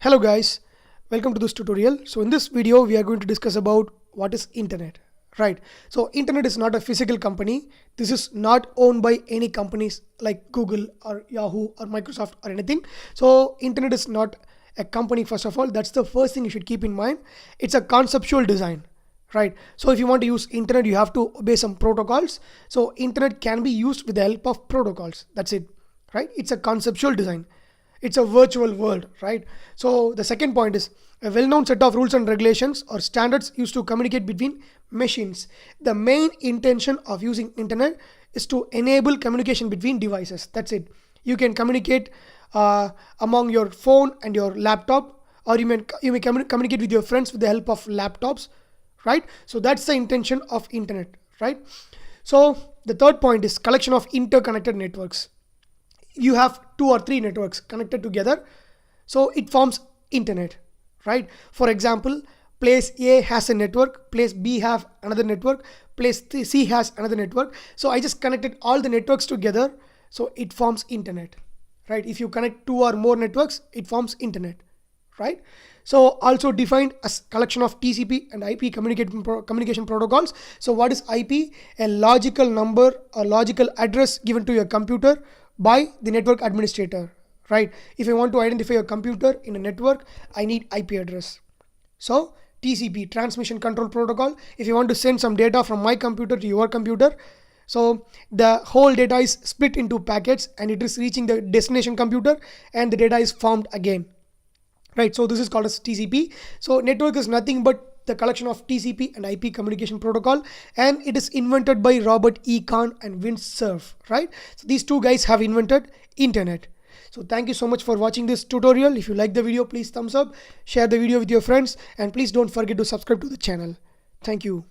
Hello guys, welcome to this tutorial. So in this video we are going to discuss about what is internet, right? So internet is not a physical company. This is not owned by any companies like Google or Yahoo or Microsoft or anything. So internet is not a company. First of all, that's the first thing you should keep in mind. It's a conceptual design, right? So if you want to use internet, you have to obey some protocols. So internet can be used with the help of protocols. That's it, right? It's a conceptual design. It's a virtual world, right? So the second point is a well-known set of rules and regulations or standards used to communicate between machines. The main intention of using internet is to enable communication between devices. That's it. You can communicate among your phone and your laptop, or you may communicate with your friends with the help of laptops, right? So that's the intention of internet, right? So the third point is collection of interconnected networks. You have two or three networks connected together, so it forms internet, right? For example, place A has a network, place B have another network, place C has another network. So I just connected all the networks together, so it forms internet, right? If you connect two or more networks, it forms internet, right? So also defined as collection of TCP and IP communication protocols. So what is IP? A logical number or logical address given to your computer by the network administrator, right? If I want to identify a computer in a network, I need IP address. So TCP, transmission control protocol. If you want to send some data from my computer to your computer, so the whole data is split into packets and it is reaching the destination computer and the data is formed again, right? So this is called as TCP. So network is nothing but the collection of TCP and IP communication protocol, and it is invented by Robert E. Kahn and Vince Cerf, right? So these two guys have invented internet. So thank you so much for watching this tutorial. If you like the video, please thumbs up, share the video with your friends, and please don't forget to subscribe to the channel. Thank you.